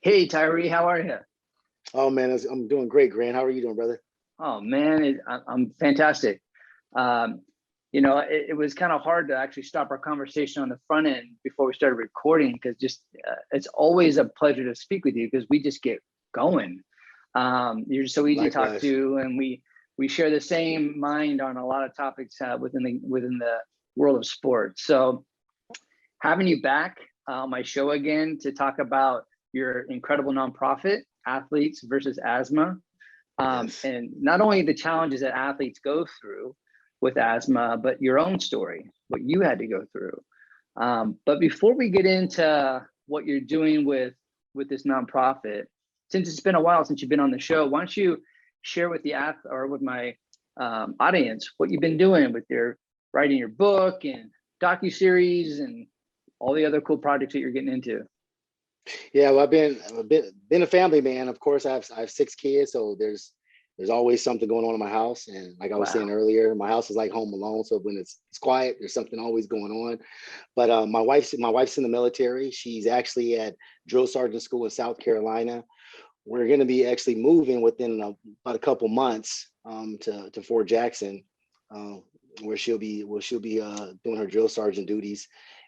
Hey Tyree, how are you? Oh man, I'm doing great, Grant. How are you doing, brother? Oh man, I'm fantastic. Um, it was kind of hard to actually stop our conversation on the front end before we started recording because just it's always a pleasure to speak with you because we just get going. You're so easy to talk Likewise. to, and we share the same mind on a lot of topics within the world of sports. So having you back on my show again to talk about your incredible nonprofit, Athletes versus Asthma. Yes. And not only the challenges that athletes go through with asthma, but your own story, what you had to go through. But before we get into what you're doing with this nonprofit, since it's been a while since you've been on the show, why don't you share with with my audience what you've been doing with your writing your book and docu-series and all the other cool projects that you're getting into. Yeah, well, I've been a family man. Of course, I have 6 kids, so there's always something going on in my house. And like I was saying Wow. earlier, my house is like home alone. So when it's quiet, there's something always going on. But my wife's in the military. She's actually at drill sergeant school in South Carolina. We're going to be actually moving within about a couple months to Fort Jackson, uh, where she'll be doing her drill sergeant duties.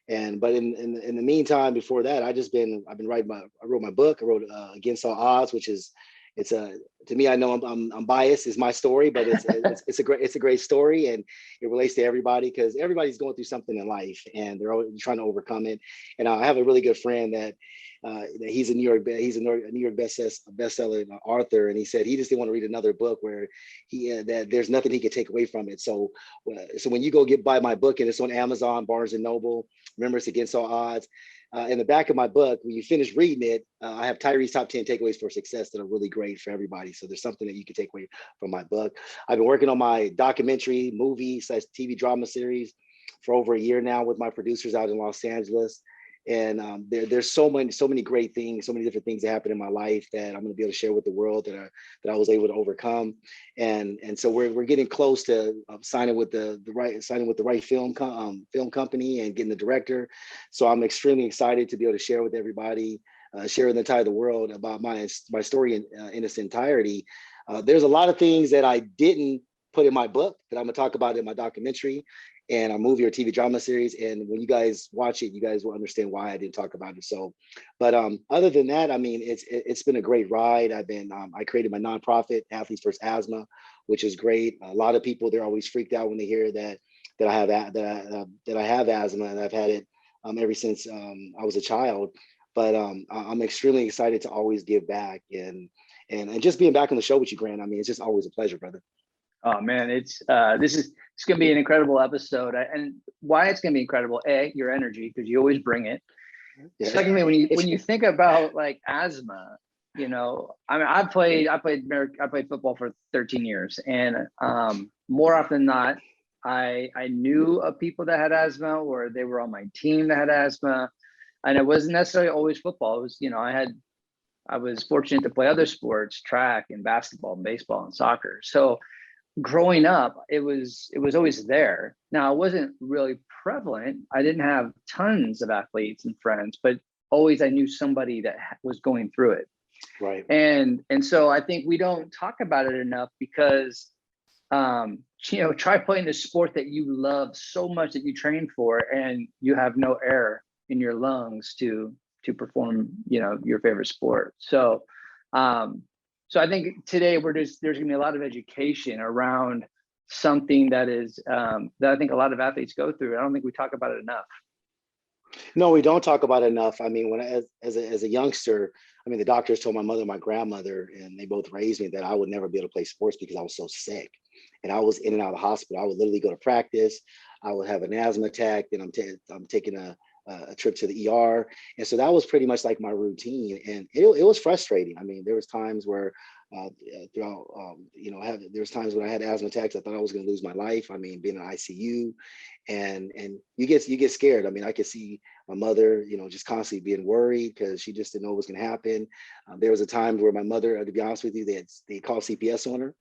And but in the meantime, before that, I've been writing I wrote my book. I wrote Against All Odds, which is it's a to me, I know I'm biased. It's my story, but it's a great story, and it relates to everybody because everybody's going through something in life, and they're always trying to overcome it. And I have a really good friend that he's a New York bestseller author, and he said he just didn't want to read another book where that there's nothing he could take away from it. So when you go buy my book, and it's on Amazon, Barnes and Noble, remember it's Against All Odds. In the back of my book, when you finish reading it, I have Tyree's top 10 takeaways for success that are really great for everybody. So there's something that you can take away from my book. I've been working on my documentary, movie / TV drama series for over a year now with my producers out in Los Angeles. And there's so many great things, so many different things that happen in my life that I'm going to be able to share with the world that I was able to overcome. And so we're getting close to signing with the right film company and getting the director. So I'm extremely excited to be able to share with everybody, share with the entire world about my story in its entirety. There's a lot of things that I didn't put in my book that I'm going to talk about in my documentary and a movie or TV drama series. And when you guys watch it, you guys will understand why I didn't talk about it. So, but other than that, I mean, it's been a great ride. I created my nonprofit, Athletes vs. Asthma, which is great. A lot of people, they're always freaked out when they hear that I have asthma, and I've had it ever since I was a child. But I'm extremely excited to always give back and just being back on the show with you, Grant. I mean, it's just always a pleasure, brother. Oh man, it's gonna be an incredible episode. And why it's gonna be incredible, your energy, because you always bring it. Yeah. Secondly, when you think about like asthma, I mean, I played football for 13 years, and more often than not, I knew of people that had asthma, or they were on my team that had asthma, and it wasn't necessarily always football. It was, I was fortunate to play other sports, track and basketball and baseball and soccer. So growing up, it was always there. Now, it wasn't really prevalent. I didn't have tons of athletes and friends, but always I knew somebody that was going through it. Right. And so I think we don't talk about it enough because try playing the sport that you love so much that you train for, and you have no air in your lungs to perform your favorite sport. So I think today there's going to be a lot of education around something that I think a lot of athletes go through. I don't think we talk about it enough. No, we don't talk about it enough. I mean, as a youngster, I mean, the doctors told my mother and my grandmother, and they both raised me, that I would never be able to play sports because I was so sick. And I was in and out of the hospital. I would literally go to practice. I would have an asthma attack, then I'm taking a trip to the ER. And so that was pretty much like my routine. And it was frustrating. I mean, there was times where throughout, there was times when I had asthma attacks. I thought I was going to lose my life. I mean, being in ICU, and you get scared. I mean, I could see my mother, just constantly being worried because she just didn't know what was going to happen. There was a time where my mother, to be honest with you, they called CPS on her,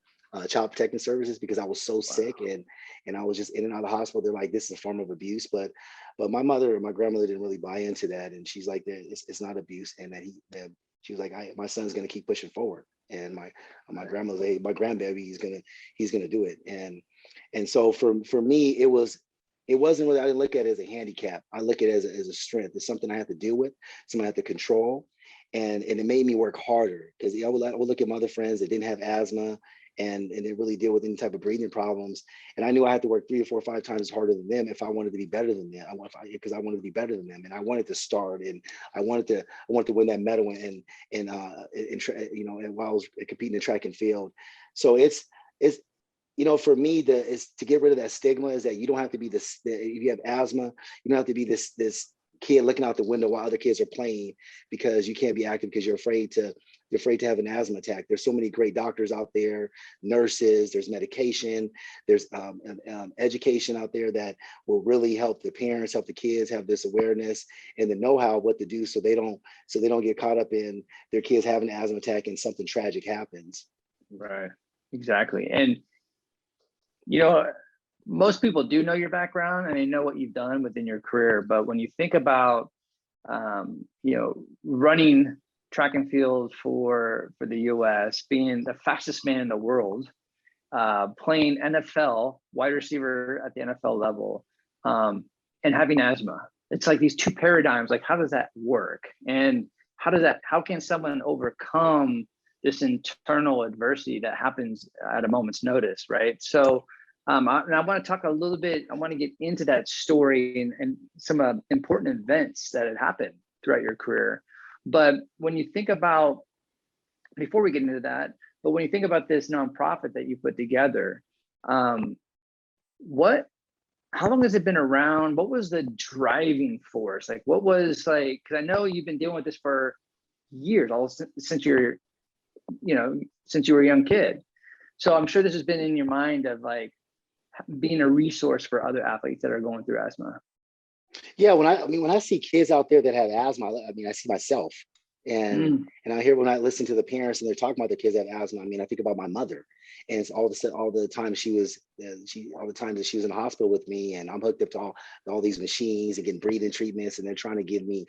Child Protective Services, because I was so sick, and I was just in and out of the hospital. They're like, this is a form of abuse, but my mother and my grandmother didn't really buy into that, and she's like, it's not abuse, and that She was like, my son's going to keep pushing forward. And my grandmother, hey, my grandbaby, he's gonna do it. And so for me, it wasn't really, I didn't look at it as a handicap. I look at it as a strength. It's something I have to deal with, something I have to control. And it made me work harder, because I would look at my other friends that didn't have asthma and they really deal with any type of breathing problems. And I knew I had to work 3 or 4 or 5 times harder than them if I wanted to be better than them. Because I wanted to be better than them, and I wanted to start, and I wanted to win that medal and while I was competing in track and field. So it's for me, is to get rid of that stigma, is that you don't have to be this. If you have asthma, you don't have to be this kid looking out the window while other kids are playing, because you can't be active because you're afraid to have an asthma attack. There's so many great doctors out there, nurses, there's medication, there's education out there that will really help the parents, help the kids have this awareness and the know-how of what to do, so they don't get caught up in their kids having an asthma attack and something tragic happens. Right, exactly. And most people do know your background and they know what you've done within your career, but when you think about running track and field for the US, being the fastest man in the world, playing NFL wide receiver at the NFL level, and having asthma, it's like these two paradigms. Like, how does that work? And how can someone overcome this internal adversity that happens at a moment's notice, right? So I want to talk a little bit, I want to get into that story and some important events that had happened throughout your career. But when you think about, before we get into that, but when you think about this nonprofit that you put together, how long has it been around? What was the driving force? Like, what was like, because I know you've been dealing with this for years, since you were a young kid. So I'm sure this has been in your mind of like being a resource for other athletes that are going through asthma. Yeah, when I see kids out there that have asthma, I see myself, and I hear, when I listen to the parents and they're talking about their kids that have asthma, I think about my mother, and it's all the time that she was in the hospital with me, and I'm hooked up to all these machines and getting breathing treatments, and they're trying to give me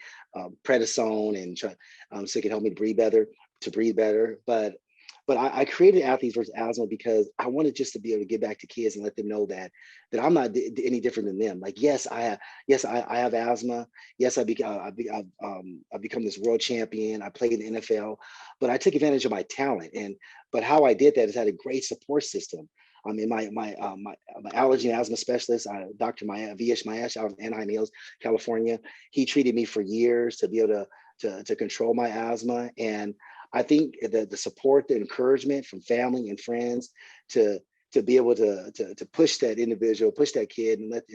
prednisone and so it can help me breathe better. But I created Athletes versus Asthma because I wanted just to be able to get back to kids and let them know that I'm not any different than them. Like, yes, I have asthma. Yes, I've become this world champion. I played in the NFL, but I took advantage of my talent. But how I did that is I had a great support system. My allergy and asthma specialist, Dr. V.H. Mayesh out of Anaheim Hills, California, he treated me for years to be able to control my asthma. And I think that the support, the encouragement from family and friends to be able to push that individual, push that kid, and let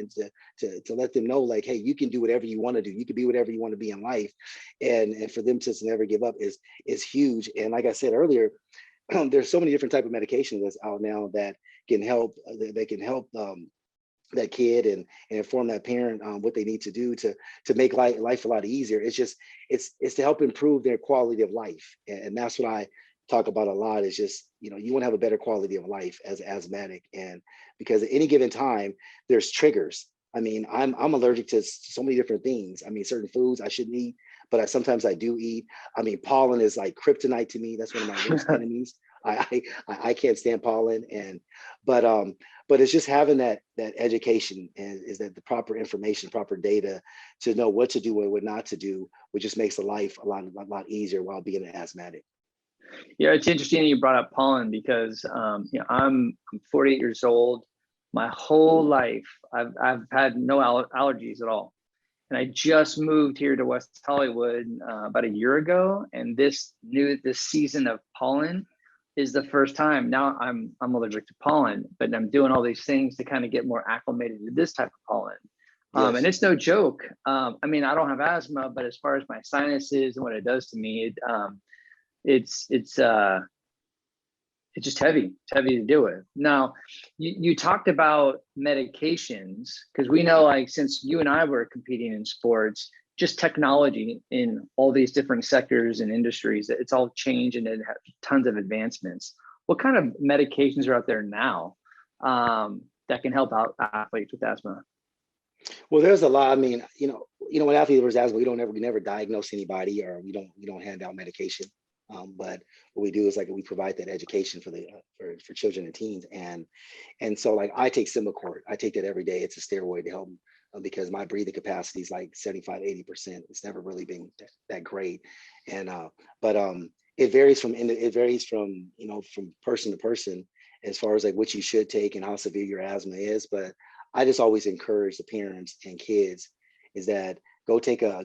them know, like, hey, you can do whatever you want to do. You can be whatever you want to be in life, and for them to never give up is huge. And like I said earlier, there's so many different type of medications that's out now that can help. That kid and inform that parent what they need to do to make life a lot easier. It's to help improve their quality of life, and that's what I talk about a lot. Is just, you want to have a better quality of life as asthmatic, and because at any given time there's triggers. I'm allergic to so many different things. Certain foods I shouldn't eat, but sometimes I do eat. Pollen is like kryptonite to me. That's one of my worst enemies. I can't stand pollen, but it's just having that education, and is that the proper information, proper data to know what to do and what not to do, which just makes the life a lot easier while being an asthmatic. Yeah, it's interesting that you brought up pollen because I'm 48 years old. My whole life I've had no allergies at all. And I just moved here to West Hollywood about a year ago, and this season of pollen is the first time. Now I'm allergic to pollen, but I'm doing all these things to kind of get more acclimated to this type of pollen. Yes. And it's no joke. I don't have asthma, but as far as my sinuses and what it does to me, it's just heavy. It's heavy to do it. Now, you talked about medications, because we know, like, since you and I were competing in sports, just technology in all these different sectors and industries, it's all changed and it has tons of advancements. What kind of medications are out there now that can help out athletes with asthma? Well, there's a lot. I mean, when athletes with asthma, we never diagnose anybody, or we don't hand out medication. But what we do is like we provide that education for the for children and teens, and so like I take Symbicort. I take that every day. It's a steroid to help because my breathing capacity is like 75-80%. It's never really been that great, and but it varies from from person to person as far as like what you should take and how severe your asthma is. But I just always encourage the parents and kids is that go take a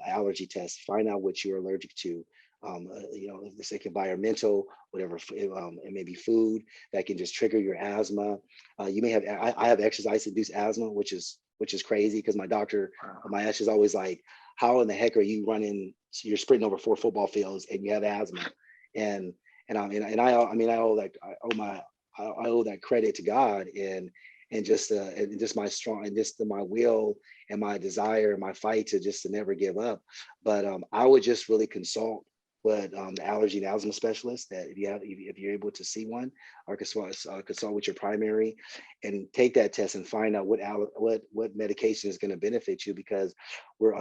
allergy test, find out what you're allergic to. If it's like environmental, whatever, it may be food that can just trigger your asthma. You may have, I have exercise-induced asthma, which is crazy because my doctor, my ex is always like, how in the heck are you running? So you're sprinting over 4 football fields and you have asthma, and I owe that credit to God and just my strong and just my will and my desire and my fight to never give up. But I would just really consult with the allergy and asthma specialist that if you're able to see one, or consult with your primary and take that test and find out what medication is going to benefit you, because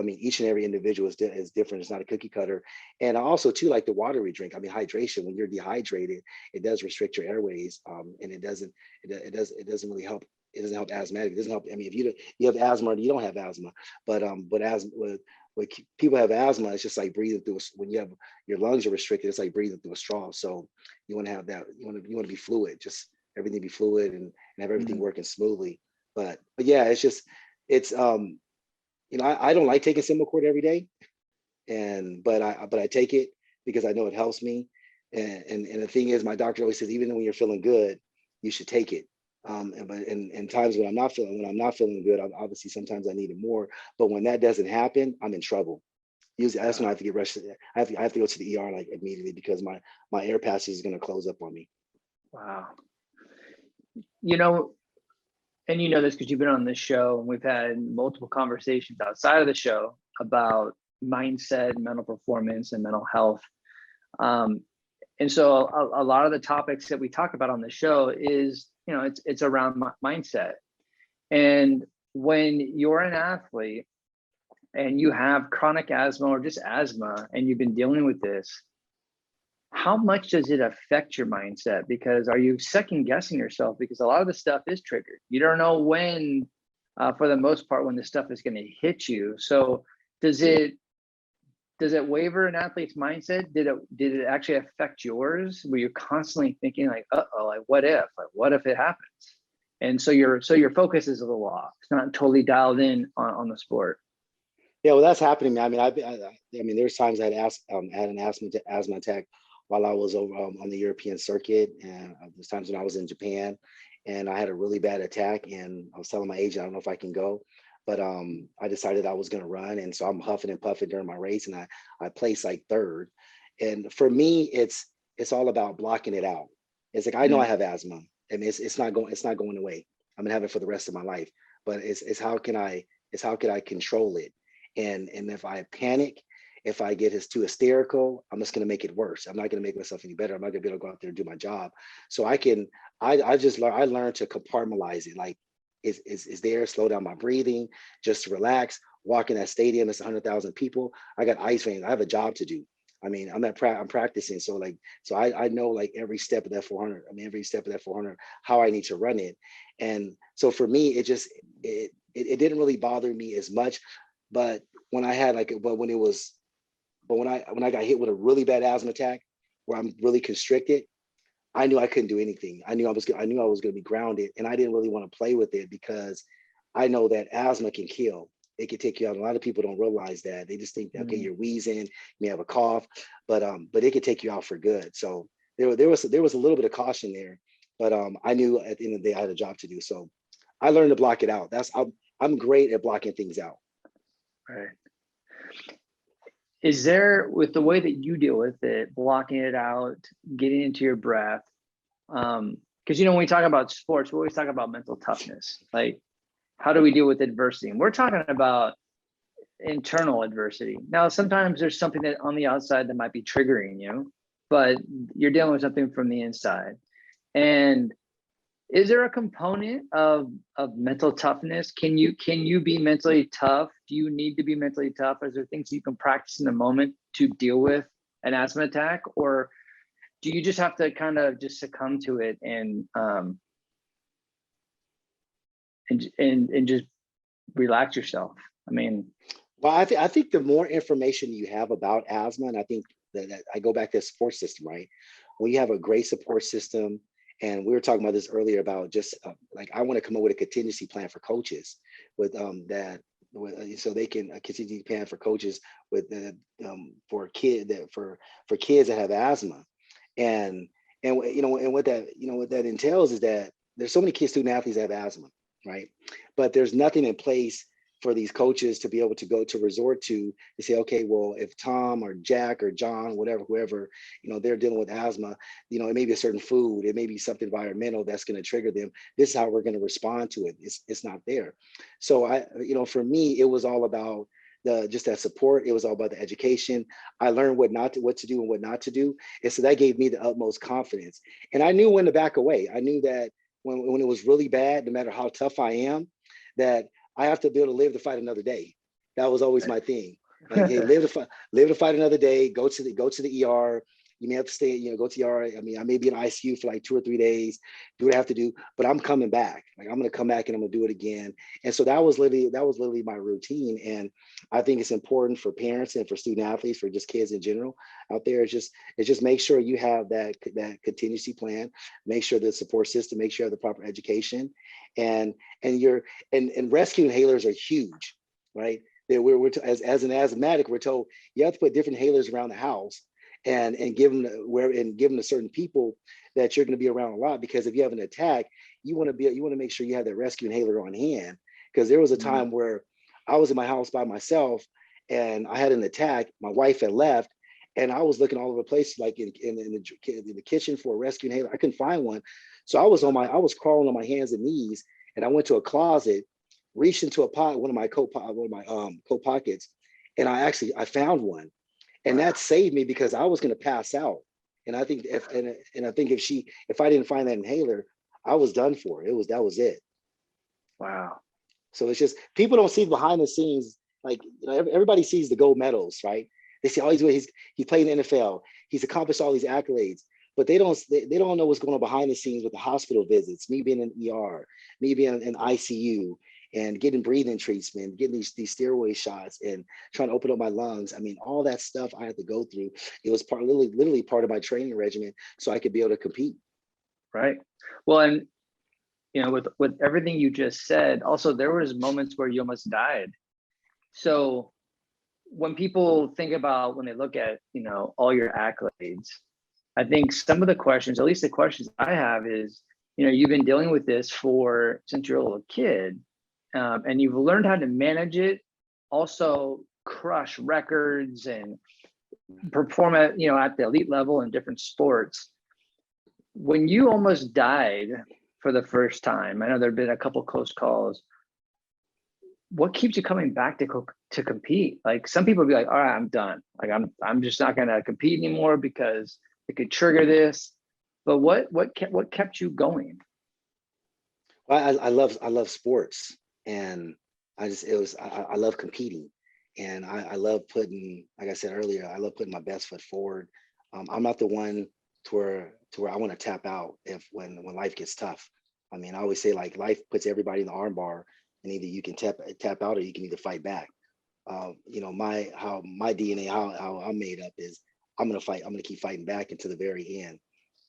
each and every individual is different. It's not a cookie cutter. And also too, like the water we drink, hydration, when you're dehydrated, it does restrict your airways, and it doesn't really help. It doesn't help asthmatic. It doesn't help. If you have asthma or you don't have asthma, but asthma when people have asthma, it's just like breathing through. When you have your lungs are restricted, it's like breathing through a straw. So you want to have that. You want to be fluid. Just everything be fluid and have everything working smoothly. But yeah, it's I don't like taking Symbicort every day, but I take it because I know it helps me. And the thing is, my doctor always says, even when you're feeling good, you should take it. And times when I'm not feeling good, obviously sometimes I need it more. But when that doesn't happen, I'm in trouble. Usually that's when I have to get rushed. I have to go to the ER like immediately because my air passage is going to close up on me. Wow. And you know this because you've been on this show, and we've had multiple conversations outside of the show about mindset, mental performance, and mental health. And so a lot of the topics that we talk about on the show is, it's around mindset. And when you're an athlete and you have chronic asthma or just asthma, and you've been dealing with this, how much does it affect your mindset? Because are you second guessing yourself? Because a lot of the stuff is triggered. You don't know when, for the most part, when the stuff is going to hit you. So does it waver an athlete's mindset? Did it actually affect yours? Were you constantly thinking like, uh-oh, like what if it happens? And so your focus is a little off. It's not totally dialed in on the sport. Yeah, well, that's happening. There's times I had an asthma attack while I was over on the European circuit, and there's times when I was in Japan, and I had a really bad attack, and I was telling my agent, I don't know if I can go. But I decided I was going to run, and so I'm huffing and puffing during my race, and I placed like third. And for me, it's all about blocking it out. It's like I know I have asthma, and it's not going away. I'm gonna have it for the rest of my life. But it's how can I control it? And if I panic, if I get too hysterical, I'm just gonna make it worse. I'm not gonna make myself any better. I'm not gonna be able to go out there and do my job. So I learned to compartmentalize it. Like is there, slow down my breathing, just relax, walk in that stadium, it's 100,000 people. I got ice veins, I have a job to do. I'm practicing. So I know like every step of that 400, how I need to run it. And so for me, it didn't really bother me as much. But when I got hit with a really bad asthma attack where I'm really constricted, I knew I couldn't do anything. I knew I was going to be grounded, and I didn't really want to play with it because I know that asthma can kill. It can take you out. A lot of people don't realize that. They just think, okay, you're wheezing, you may have a cough, but it could take you out for good. So there was a little bit of caution there, but I knew at the end of the day I had a job to do. So I learned to block it out. I'm great at blocking things out. Right. Is there, with the way that you deal with it, blocking it out, getting into your breath? Because when we talk about sports, we always talk about mental toughness. Like, how do we deal with adversity? And we're talking about internal adversity. Now, sometimes there's something that on the outside that might be triggering you, but you're dealing with something from the inside. And is there a component of mental toughness? Can you be mentally tough? Do you need to be mentally tough? Is there things you can practice in the moment to deal with an asthma attack, or do you just have to kind of just succumb to it and just relax yourself? I mean, well, I think the more information you have about asthma, and I think that I go back to the support system, right? When you have a great support system, and we were talking about this earlier about just like I want to come up with a contingency plan for coaches with so they can a contingency plan for coaches with for kids that have asthma, and and what that entails is that there's so many kids, student athletes that have asthma, right? But there's nothing in place for these coaches to be able to go to resort to say, okay, well, if Tom or Jack or John, whatever, whoever, they're dealing with asthma, it may be a certain food, it may be something environmental that's going to trigger them. This is how we're going to respond to it. It's not there. So for me, it was all about just that support. It was all about the education. I learned what to do and what not to do. And so that gave me the utmost confidence. And I knew when to back away. I knew that when it was really bad, no matter how tough I am, that I have to be able to live to fight another day. That was always my thing. Like, hey, live to fight another day. Go to the ER. You may have to stay, go to the ER. I mean, I may be in ICU for like 2 or 3 days, do what I have to do, but I'm coming back. Like I'm going to come back and I'm going to do it again. And so that was literally my routine. And I think it's important for parents and for student athletes, for just kids in general out there. It's just make sure you have that contingency plan, make sure the support system, make sure you have the proper education, and rescue inhalers are huge, right? As an asthmatic, we're told you have to put different inhalers around the house and give them to certain people that you're going to be around a lot, because if you have an attack, you want to make sure you have that rescue inhaler on hand. Because there was a time where I was in my house by myself and I had an attack. My wife had left, and I was looking all over the place, like in the kitchen for a rescue inhaler. I couldn't find one, so I was crawling on my hands and knees, and I went to a closet, reached into one of my coat pockets, and I found one, and that saved me because I was going to pass out. And I think if I didn't find that inhaler, I was done for. That was it. Wow. So it's just, people don't see behind the scenes. Like, everybody sees the gold medals, right? They see, he's playing in the NFL. He's accomplished all these accolades, but they don't know what's going on behind the scenes with the hospital visits, me being in ER, me being in ICU, and getting breathing treatment, getting these steroid shots, and trying to open up my lungs. I mean, all that stuff I had to go through. It was literally part of my training regimen, so I could be able to compete. Right. Well, and with everything you just said, also there was moments where you almost died. So when people think about, when they look at all your accolades, I think some of the questions, at least the questions I have, is you've been dealing with this since you're a little kid. And you've learned how to manage it, also crush records and perform at the elite level in different sports. When you almost died for the first time, I know there've been a couple close calls. What keeps you coming back to compete? Like, some people be like, all right, I'm done. Like I'm just not going to compete anymore because it could trigger this. But what kept you going? Well, I love sports. And I love competing, and I love putting, like I said earlier, I love putting my best foot forward. I'm not the one to where I want to tap out when life gets tough. I mean, I always say, like, life puts everybody in the arm bar, and either you can tap out or you can either fight back. My DNA, how I'm made up is I'm gonna fight. I'm gonna keep fighting back until the very end.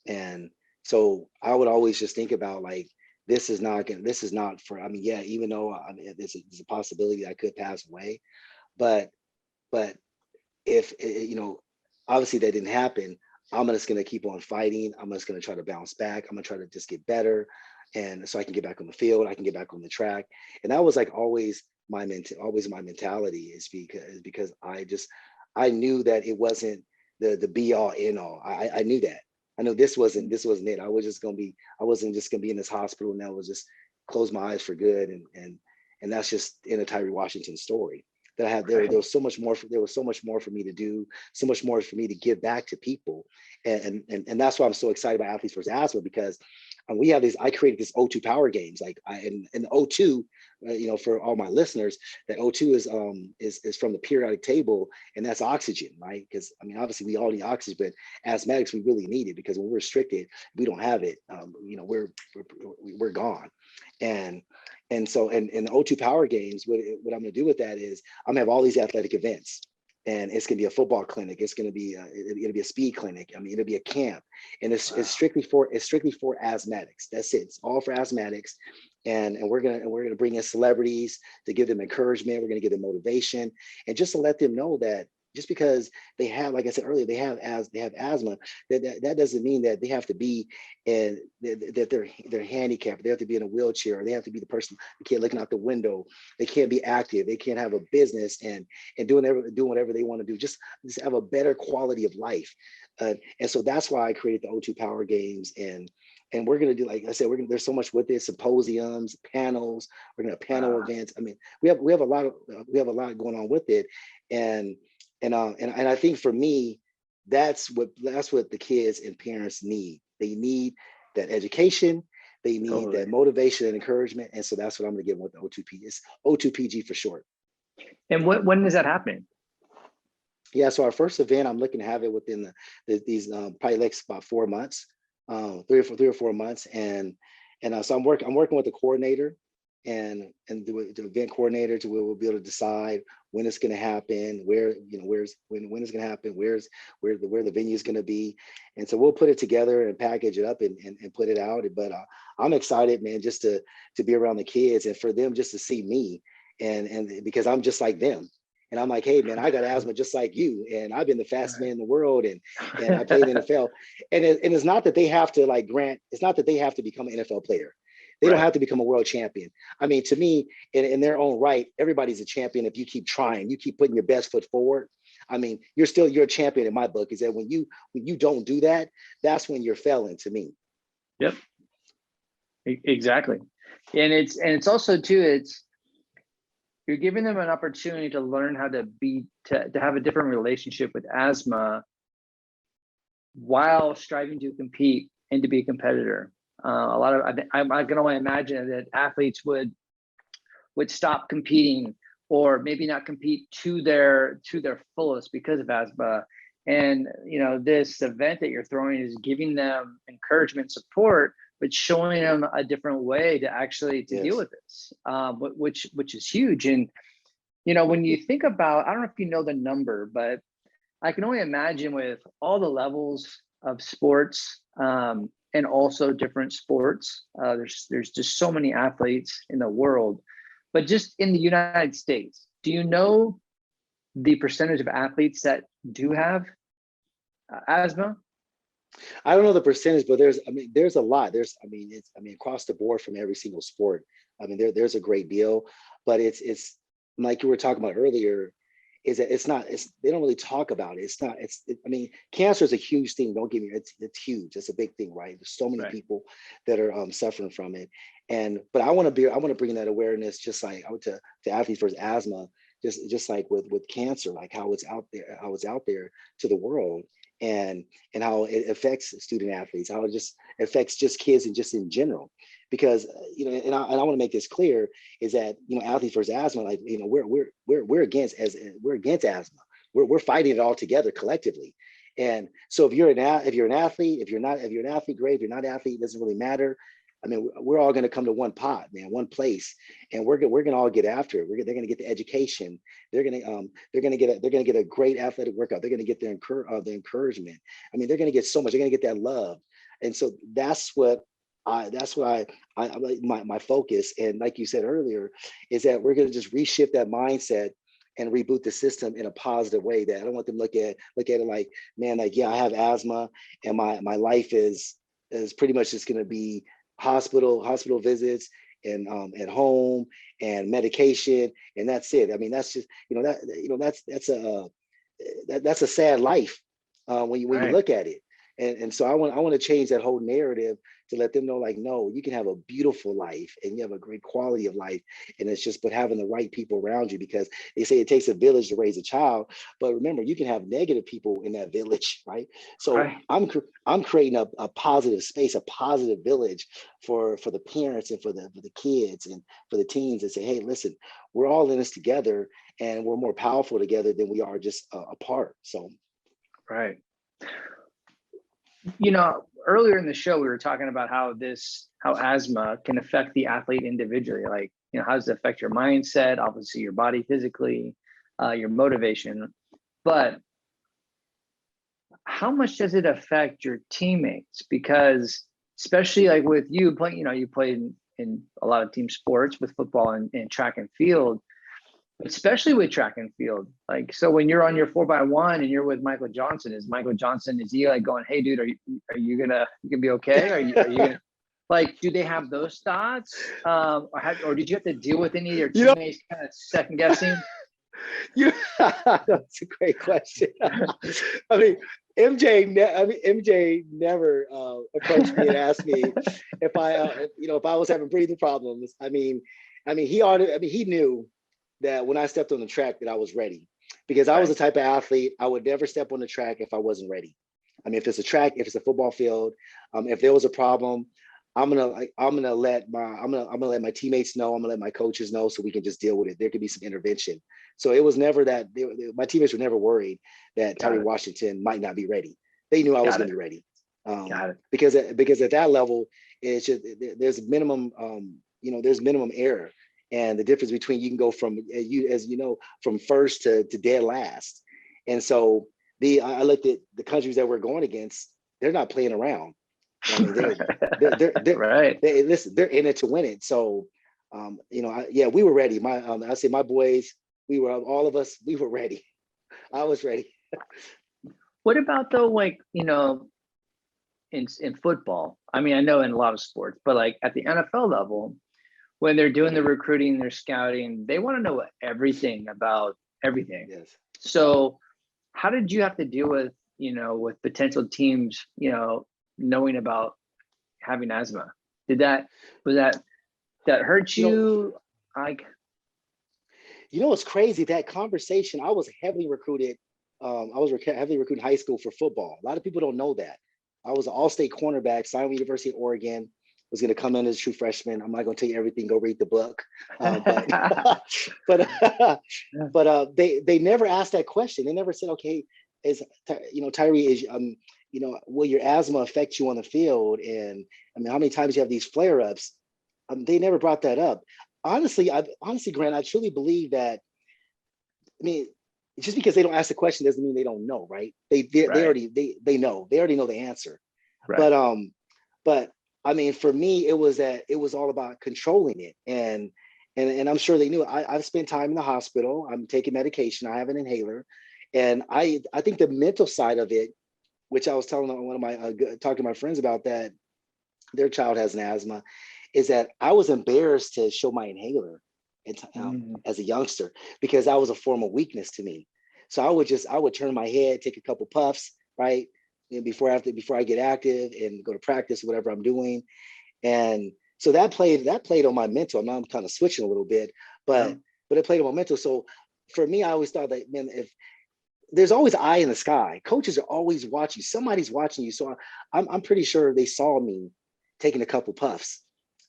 And so I would always just think about, like, this is not for, I mean, yeah, even though there's a possibility I could pass away, but if obviously that didn't happen, I'm just going to keep on fighting. I'm just going to try to bounce back. I'm going to try to just get better, and so I can get back on the field, I can get back on the track. And that was like always my mentality, is because I knew that it wasn't the be all end all. I knew that. I know this wasn't it. I wasn't just gonna be in this hospital and that was just close my eyes for good. And that's just in a Tyree Washington story that I had. There was so much more. There was so much more for me to do, so much more for me to give back to people. And that's why I'm so excited about Athletes vs. Asthma, because we have these. I created this O2 power games, like and O2, for all my listeners, that O2 is from the periodic table, and that's oxygen, right? Because I mean, obviously we all need oxygen, but asthmatics we really need it, because when we're restricted, we don't have it. We're gone, and so the O2 power games. What I'm going to do with that is I'm going to have all these athletic events. And it's going to be a football clinic. It's going to be a speed clinic. I mean, it'll be a camp, and it's strictly for asthmatics. That's it. It's all for asthmatics, and we're gonna bring in celebrities to give them encouragement. We're gonna give them motivation, and just to let them know that just because they have, like I said earlier, they have asthma, that doesn't mean that they have to be that they're handicapped. They have to be in a wheelchair, or they have to be the person who can't looking out the window. They can't be active. They can't have a business and doing whatever they want to do. Just have a better quality of life. And so that's why I created the O2 Power Games. And we're going to do, like I said, there's so much with it: symposiums, panels. We're going to have panel events. I mean, we have a lot going on with it. And I think for me, that's what the kids and parents need. They need that education. They need that motivation and encouragement. And so that's what I'm going to give them with the O2P. It's O2PG for short. And when is that happening? Yeah, so our first event, I'm looking to have it within these probably like about 4 months, 3 or 4 months, and so I'm working with the coordinator and the event coordinator to where we'll be able to decide when it's going to happen, when it's going to happen, where the venue is going to be, and so we'll put it together and package it up and put it out. But I'm excited, man, just to be around the kids and for them just to see me, and because I'm just like them. And I'm like, hey, man, I got asthma just like you. And I've been the fastest man in the world. And I played in the NFL. And it's not that they have to, like, Grant, it's not that they have to become an NFL player. They don't have to become a world champion. I mean, to me, in their own right, everybody's a champion if you keep trying, you keep putting your best foot forward. I mean, you're a champion in my book. Is that when you don't do that, that's when you're failing, to me. Yep. Exactly. And it's also too, you're giving them an opportunity to learn how to have a different relationship with asthma while striving to compete and to be a competitor. I can only imagine that athletes would stop competing, or maybe not compete to their fullest because of asthma. And this event that you're throwing is giving them encouragement, support, but showing them a different way to actually deal with this, which is huge. And when you think about, I don't know if you know the number, but I can only imagine with all the levels of sports and also different sports. There's just so many athletes in the world, but just in the United States, do you know the percentage of athletes that do have asthma? I don't know the percentage, but there's a lot. There's across the board from every single sport. I mean, there's a great deal, but it's like you were talking about earlier, is that they don't really talk about it. I mean, cancer is a huge thing. Don't get me, it's huge. It's a big thing, right? There's so many people that are suffering from it. But I want to bring that awareness, just like to athletes versus asthma, just like with cancer, like how it's out there to the world. And how it affects student athletes, how it just affects just kids and just in general, because and I want to make this clear, is that athletes versus asthma, like we're against asthma. We're fighting it all together collectively. And so if you're an athlete, if you're an athlete, great. If you're not an athlete, it doesn't really matter. I mean, we're all going to come to one pot, man, one place, and we're going to all get after it. They're going to get the education. They're going to get a great athletic workout. They're going to get the encouragement. I mean, they're going to get so much. They're going to get that love. And so that's what I like my focus. And like you said earlier, is that we're going to just reshift that mindset and reboot the system in a positive way. That I don't want them to look at it like, man, like, yeah, I have asthma, and my life is pretty much just going to be hospital visits and at home and medication, and that's it. I mean, that's just that's a sad life when you look at it. And so I want to change that whole narrative to let them know, like, no, you can have a beautiful life and you have a great quality of life. And it's just but having the right people around you, because they say it takes a village to raise a child. But remember, you can have negative people in that village, right? So Right. I'm creating a positive space, a positive village for the parents and for the kids and for the teens, and say, hey, listen, we're all in this together, and we're more powerful together than we are just apart. So Right. You know, earlier in the show, we were talking about how asthma can affect the athlete individually. Like, you know, how does it affect your mindset, obviously your body physically, your motivation, but how much does it affect your teammates? Because especially like with you playing, you know, you played in a lot of team sports with football and track and field, especially with track and field. Like, so when you're on your 4x1 and you're with Michael Johnson, is he like going, hey dude, are you gonna be okay? Are you gonna, like, do they have those thoughts? Or did you have to deal with any of your you know, teammates kind of second guessing? you that's a great question. I mean, MJ never approached me and asked me if if I was having breathing problems. He knew that when I stepped on the track that I was ready, because I was the Right. type of athlete, I would never step on the track if I wasn't ready. I mean, if it's a track, if it's a football field, if there was a problem, I'm gonna let my teammates know. I'm gonna let my coaches know so we can just deal with it. There could be some intervention. So it was never that my teammates were never worried that Tyree Got it. Washington might not be ready. They knew I was Got gonna it. be ready, Got it. because at that level, it's just there's minimum there's minimum error, and the difference between you can go from from first to dead last. And so I looked at the countries that we're going against. They're not playing around. I mean, Right. listen, they're in it to win it. So, yeah, we were ready. I say my boys, all of us, we were ready. I was ready. What about though, like, you know, in football? I mean, I know in a lot of sports, but like at the NFL level, when they're doing the recruiting, they're scouting, they want to know everything about everything. Yes. So how did you have to deal with, you know, with potential teams, you know, knowing about having asthma? Did that, was that hurt You know, you? Like, it's crazy, that conversation. I was heavily recruited. Heavily recruited in high school for football. A lot of people don't know that. I was an all-state cornerback, signed with University of Oregon, was going to come in as a true freshman. I'm not going to tell you everything. Go read the book. But but they never asked that question. They never said, okay, Tyree, will your asthma affect you on the field? And I mean, how many times you have these flare-ups? They never brought that up. Honestly, Grant, I truly believe that. I mean, just because they don't ask the question doesn't mean they don't know, right? right, They know. They already know the answer. right. But but I mean, for me, it was all about controlling it, and I'm sure they knew. I've spent time in the hospital. I'm taking medication. I have an inhaler, and I think the mental side of it, which I was telling one of my talking to my friends about, that their child has an asthma, is that I was embarrassed to show my inhaler Mm, as a youngster, because that was a form of weakness to me. So I would turn my head, take a couple puffs, right, and before I get active and go to practice, whatever I'm doing. And so that played on my mental. Now I'm kind of switching a little bit, yeah, but it played on my mental. So for me, I always thought that, man, if there's always an eye in the sky, coaches are always watching. Somebody's watching you. So I'm pretty sure they saw me taking a couple puffs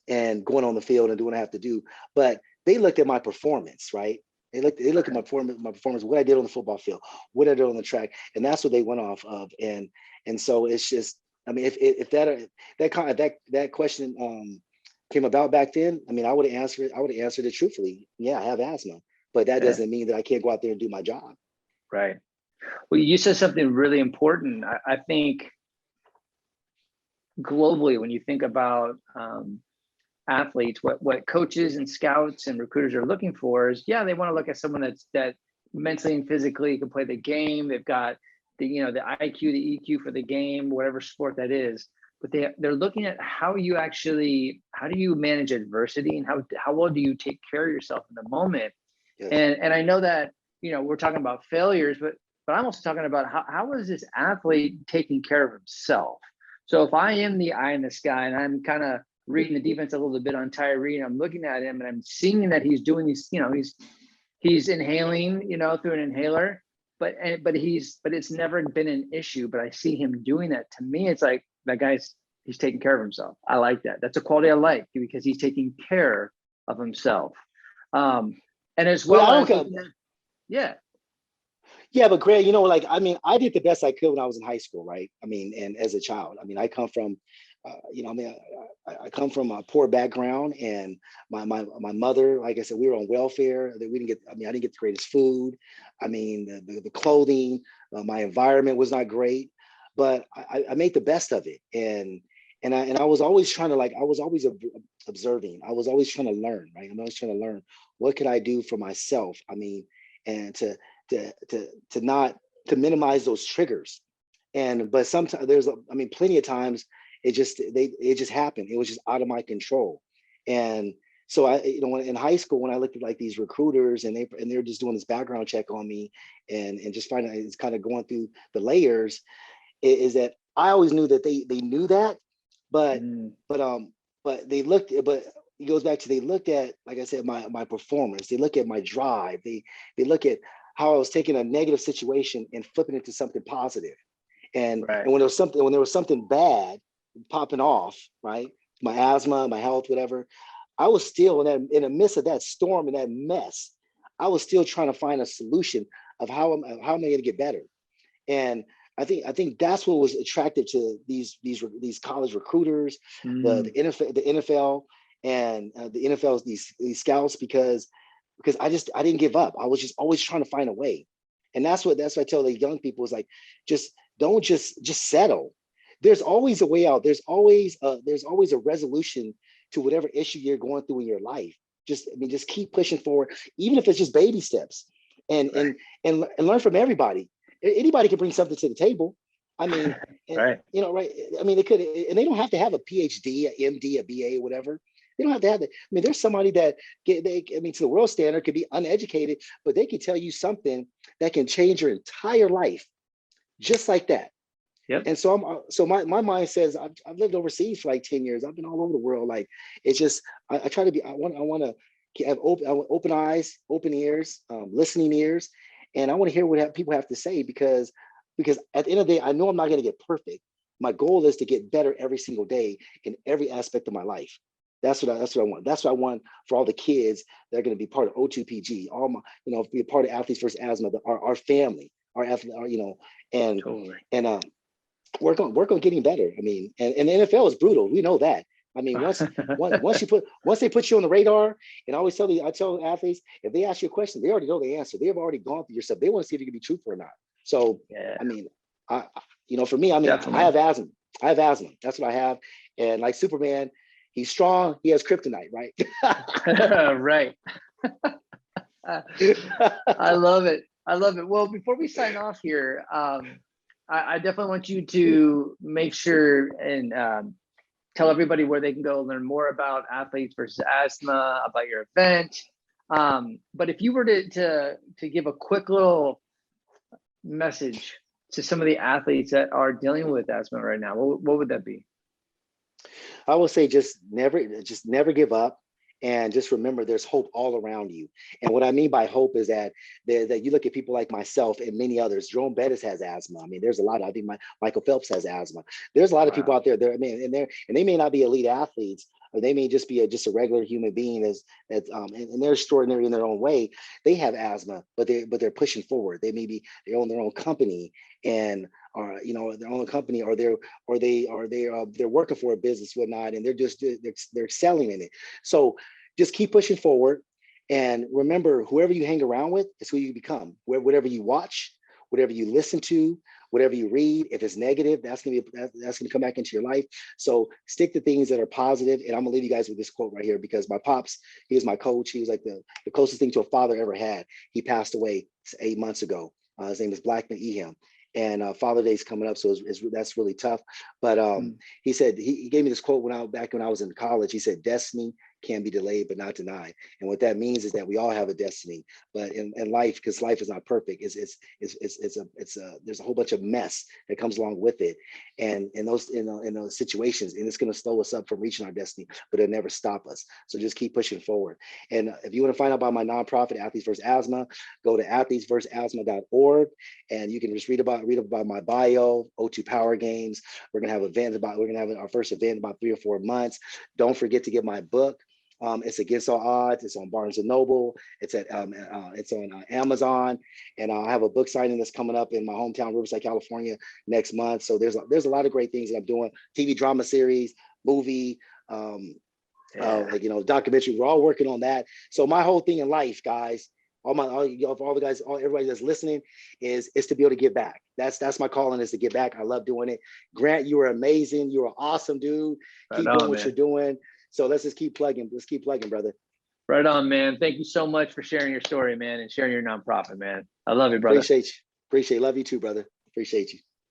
and going on the field and doing what I have to do. But they looked at my performance, right? They looked at right. my performance, what I did on the football field, what I did on the track, and that's what they went off of. And so it's just, I mean, if that question came about back then, I mean, I would have answered it truthfully. Yeah, I have asthma, but that Yeah, doesn't mean that I can't go out there and do my job. right. Well, you said something really important. I think globally, when you think about athletes, what coaches and scouts and recruiters are looking for is, yeah, they want to look at someone that mentally and physically can play the game. They've got the IQ, the EQ for the game, whatever sport that is. But they're looking at how do you manage adversity, and how well do you take care of yourself in the moment. Yes. And I know that, we're talking about failures, but but I'm also talking about how is this athlete taking care of himself? So if I am the eye in the sky and I'm kind of reading the defense a little bit on Tyree, and I'm looking at him and I'm seeing that he's doing these, he's inhaling, through an inhaler, but it's never been an issue. But I see him doing that. To me, it's like that he's taking care of himself. I like that. That's a quality I like because he's taking care of himself. And as well as yeah. Yeah, but Greg, like, I mean, I did the best I could when I was in high school, right? I mean, and as a child, I mean, I come from, I come from a poor background, and my mother, like I said, we were on welfare. That we didn't get. I mean, I didn't get the greatest food. I mean, the clothing, my environment was not great, but I made the best of it, and I was always trying to, like, I was always observing. I was always trying to learn, right? I'm always trying to learn what could I do for myself. I mean, and to not to minimize those triggers. But sometimes plenty of times it just happened. It was just out of my control. And so in high school, when I looked at like these recruiters and they're just doing this background check on me and just finding it's kind of going through the layers, is that I always knew that they knew that, but it goes back to, they looked at, like I said, my performance. They look at my drive. They look at how I was taking a negative situation and flipping it to something positive. And when there was something bad popping off, right? My asthma, my health, whatever, I was still in the midst of that storm and that mess. I was still trying to find a solution of how am I going to get better. And I think that's what was attractive to these college recruiters, the NFL, and the NFL's these scouts, because I didn't give up. I was just always trying to find a way. And that's what I tell the young people, is like, don't just settle. There's always a way out. There's always a resolution to whatever issue you're going through in your life. Just keep pushing forward, even if it's just baby steps, and learn from everybody. Anybody can bring something to the table. I mean, right. I mean, they could, and they don't have to have a PhD, a MD, a BA, whatever. They don't have to have that. I mean, there's somebody that to the world standard could be uneducated, but they can tell you something that can change your entire life, just like that. Yep. And so my mind says, I've lived overseas for like 10 years. I've been all over the world. Like, it's just, I try to be, I want to have open eyes, open ears, listening ears. And I want to hear what people have to say, because at the end of the day, I know I'm not going to get perfect. My goal is to get better every single day in every aspect of my life. That's what I want. That's what I want for all the kids that are going to be part of O2PG, all my, be a part of Athletes versus Asthma, our family, our athlete, and totally. And work on getting better. I mean, and the NFL is brutal. We know that. I mean, once they put you on the radar, and I tell athletes, if they ask you a question, they already know the answer. They've already gone through your stuff. They want to see if you can be truthful or not. So, yeah. I mean, for me, I mean, definitely. I have asthma. That's what I have. And like Superman, he's strong. He has kryptonite, right? Right. I love it. Well, before we sign off here, I definitely want you to make sure and tell everybody where they can go learn more about Athletes versus Asthma, about your event. But if you were to give a quick little message to some of the athletes that are dealing with asthma right now, what would that be? I will say just never give up. And just remember, there's hope all around you. And what I mean by hope is that you look at people like myself and many others. Jerome Bettis has asthma. I mean, there's a lot. I think Michael Phelps has asthma. There's a lot of people out there. And they may not be elite athletes, or they may just be a regular human being and they're extraordinary in their own way. They have asthma, but they're pushing forward. They own their own company, and their own company, or they're working for a business, whatnot, and they're excelling in it. So just keep pushing forward, and remember, whoever you hang around with is who you become. Whatever you watch, whatever you listen to, whatever you read, if it's negative, that's gonna come back into your life. So stick to things that are positive. And I'm gonna leave you guys with this quote right here, because my pops, he was my coach. He was like the closest thing to a father I ever had. He passed away 8 months ago. His name is Blackman Eham. And Father Day's coming up, so that's really tough. But he said, he gave me this quote back when I was in college. He said, "Destiny can be delayed but not denied. And what that means is that we all have a destiny, but in life, because life is not perfect, there's a whole bunch of mess that comes along with it, and in those situations, and it's going to slow us up from reaching our destiny, but it'll never stop us. So just keep pushing forward. And if you want to find out about my nonprofit, Athletes vs. Asthma, go to athletesversasthma.org, and you can just read about my bio. O2 Power Games. We're gonna have our first event in about 3 or 4 months. Don't forget to get my book. It's Against All Odds. It's on Barnes and Noble. It's on Amazon, and I have a book signing that's coming up in my hometown, Riverside, California, next month. So there's a lot of great things that I'm doing. TV drama series, movie, documentary. We're all working on that. So my whole thing in life, guys, everybody that's listening, is to be able to give back. That's my calling, is to give back. I love doing it. Grant, you are amazing. You are awesome, dude. Keep doing what you're doing. So let's just keep plugging. Let's keep plugging, brother. Right on, man. Thank you so much for sharing your story, man, and sharing your nonprofit, man. I love you, brother. Appreciate you. Love you too, brother. Appreciate you.